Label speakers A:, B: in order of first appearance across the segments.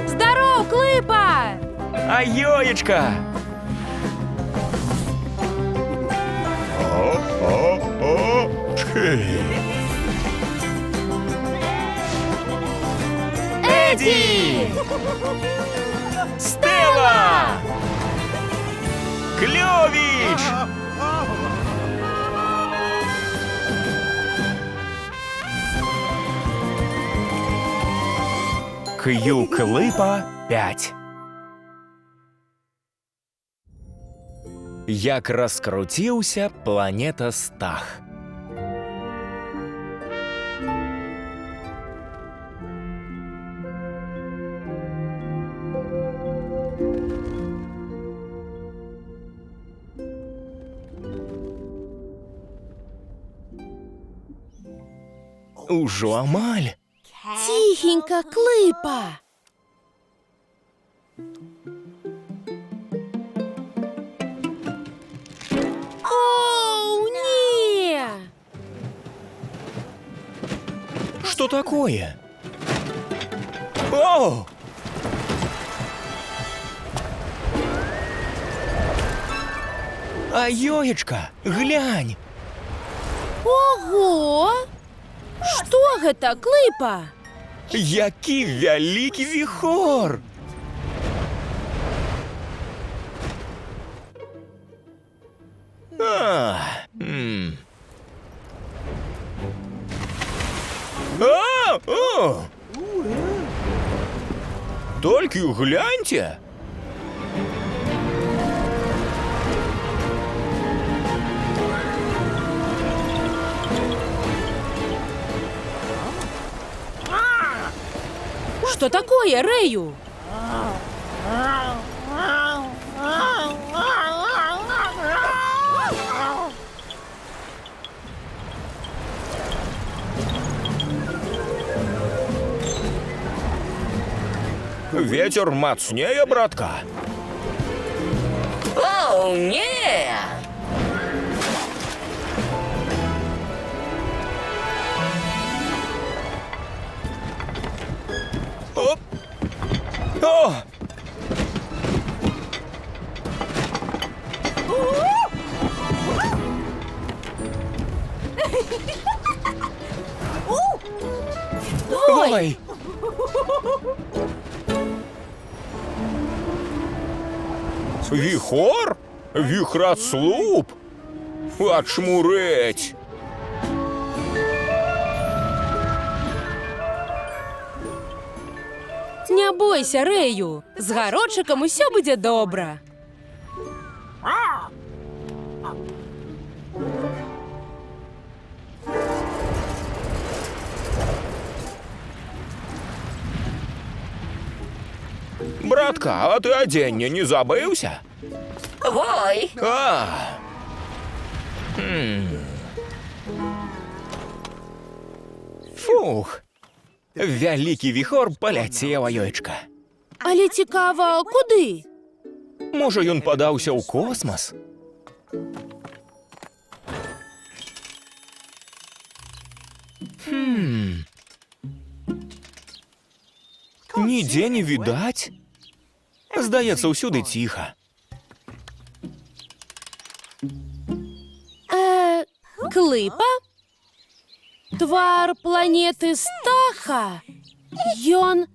A: Здоров, Клипа!
B: А Йоєчка! Еді! Стела! Кльовіч! К'ю-клипа 5. Як раскрутіўся планета Стах. Ужо амаль.
A: Тихенько, Клипа! Оу, не!
B: Что такое? О! А Йоечка, глянь!
A: Ого! Што гэта, Клипа?
B: Які вялікі віхор! А, о! Толькі гляньте!
A: Что такое, Рэю?
B: Ветер мацнее, братка.
C: Оу, не!
B: Оп! О! Ой! Віхор? Віхраслуп? Ачмуреть!
A: Не бойся, Рэю. З гародчыкам усё будзе добра.
B: Братка, а ты оденье не забыўся?
C: Вой!
B: А! Фух! Вялікі віхор паляцеў, Йоечка.
A: Але цікава, куды?
B: Можа, ён падаўся ў космас? Нідзе не відаць. Здаецца, ўсюды ціха.
A: Клипа? Твар планеты Стаха? Ён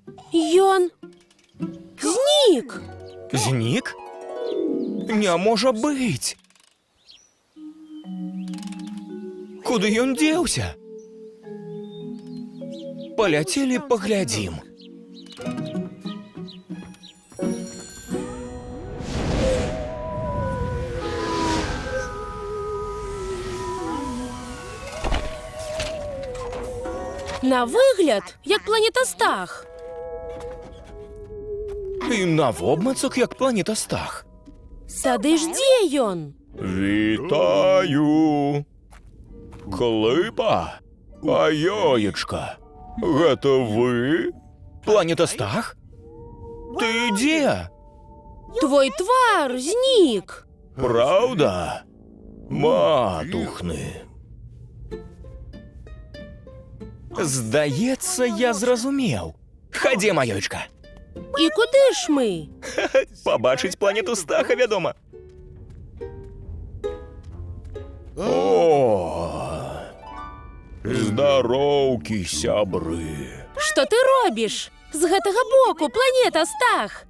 A: знік!
B: Знік? Не можа быць. Куды ён дзеўся? Паляцелі паглядзім.
A: На выгляд, як планета Стах.
B: І навобмацак, як планета Стах.
A: Сады ж дзе ён?
B: Вітаю! Клипа? А Йоечка, гэта вы? Планета Стах? Ты дзе?
A: Твой твар знік.
B: Правда? Матухни. Здається, я зрозумів. Ходімо, Йочка.
A: І куди ж ми?
B: Побачить планету Стаха, відомо. О, здоровки, сябри.
A: Що ти робиш? З гэтага боку планета Стах.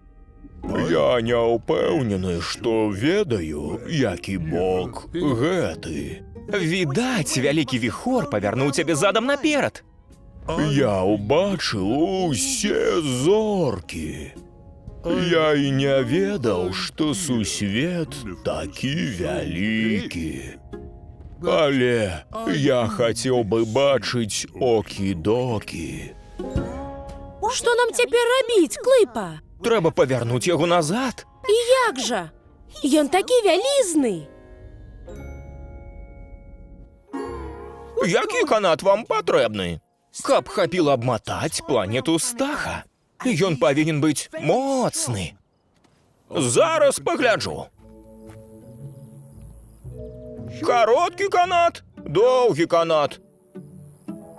B: Я не упевнений, що ведаю, який бок гэты. Відаць, вялікі віхор павярнуў цябе задам наперад. Я убачыў усе зоркі. Я і не ведаў, што сусвет такі вялікі. Але я хацеў бы бачыць окі-докі.
A: Што нам цяпер рабіць, Клыпа?
B: Трэба павярнуць яго назад.
A: І як жа? Ён такі вялізны.
B: Які канат вам патрэбны? Каб хапіла абматаць планету Стаха. Ён павінен быць моцны. Зараз пагляджу. Кароткі канат, доўгі канат.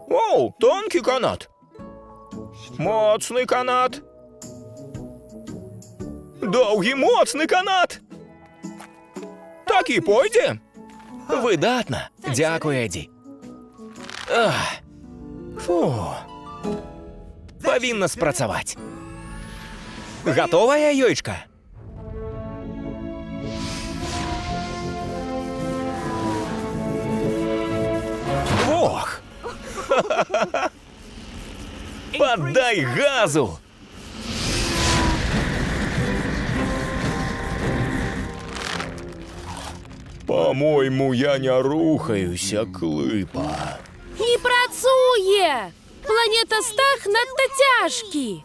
B: Оу, тонкі канат. Моцны канат. Доўгі моцны канат. Так і пойдзе? Выдатна. Дзякуй, Эдзі. Ах. Фу. Павінна спрацаваць. Гатовая, Ёйчка? Ох! Подай газу! По-моему, я не рухаюся, Клыпа.
A: Не працуе! Планета Стах надта цяжкі.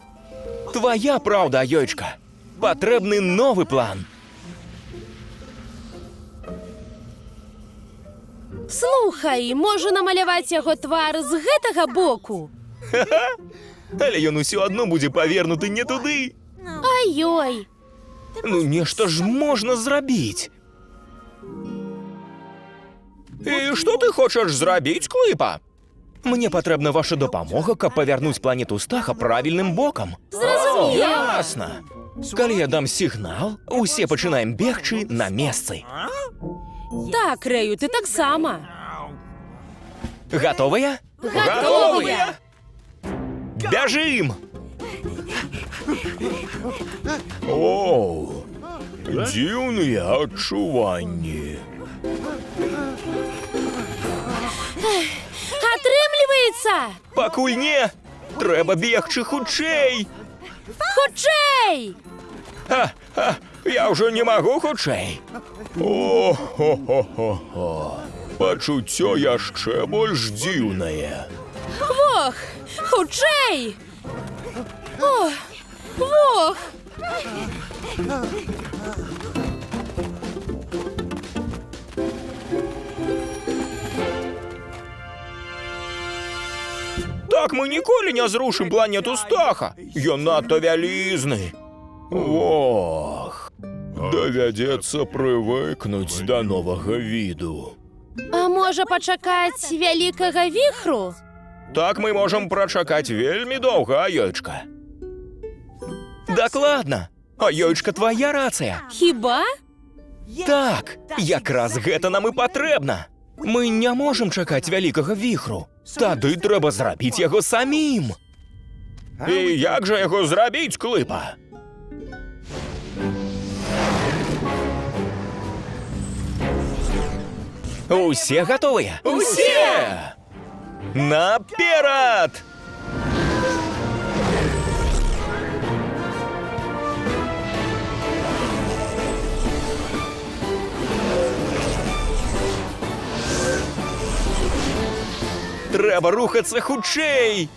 B: Твоя правда, Ёйчка. Патрэбны новы план.
A: Слухай, можа намаляваць яго твар з гэтага боку?
B: Але ён усё адно будзе павернуты не туды.
A: Ай-ёй!
B: Ну, нешта ж можна зрабіць. І што ты хочаш зрабіць, Клыпа? Мне патрэбна ваша дапамога, каб павярнуць планету Стаха правільным бокам.
A: Зразумела.
B: Ясна. Калі я дам сігнал, усе пачынаем бегчы на месцы.
A: Так, Рэю, ты таксама.
B: Гатовыя?
A: Гатовыя!
B: Бяжым! О, дзіўныя адчуванні.
A: Атрымліваецца!
B: Пакуль не, трэба бегчы хутчэй.
A: Хутчэй!
B: Я ўжо не магу хутчэй. О-хо-хо-хо-хо. Пачуццё яшчэ больш дзіўнае.
A: Вох! Хутчэй! О! Вох!
B: Так мы ніколі не зрушым планету Стаха. Ён надта вялізны. Ох, давядзецца прывыкнуць да новага віду.
A: А можа пачакаць вялікага віхру?
B: Так мы можам прачакаць вельмі доўга, Ёйчка. Дакладна. А Ёйчка, твоя рацыя.
A: Хіба?
B: Так, якраз гэта нам і патрэбна. Мы не можам чакаць вялікага віхру. Тады трэба зрабіць яго самім. І як жа яго зрабіць, Клыпа? Усе гатовыя? Усе! Наперад! Трэба рухацца хутчэй!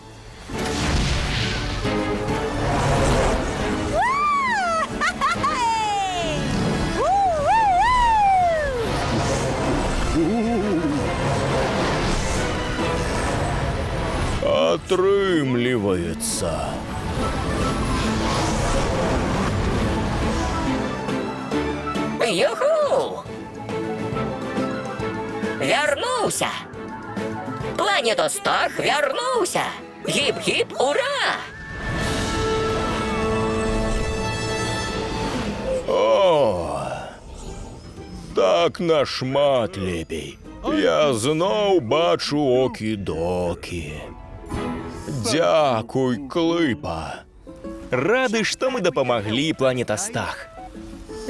B: Атрымліваецца.
C: Юху! Вернувся! Планетостах вернувся! Гіп-гіп, ура!
B: О, так на шмат лепей. Я знов бачу окі-докі. Дякуй, Клипа. Радий, що ми допомогли, Планетостах.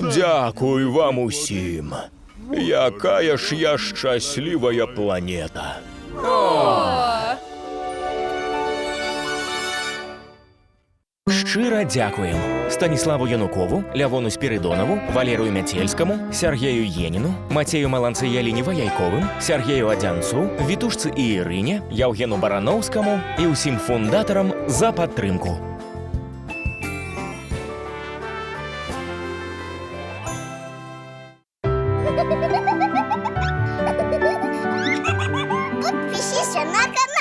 B: Дякуй вам усім. Якая ж я щасливая планета. Щиро дякуємо Станіславу Янукову, Лявону Спіридонову, Валерію Мятельському, Сергію Єніну, Матею Маланце-Яліні Ваяйковим, Сергію Одянцу, Вітушці і Ірині, Євгену Барановському і усім фундаторам за підтримку.
D: Підпишіться на канал.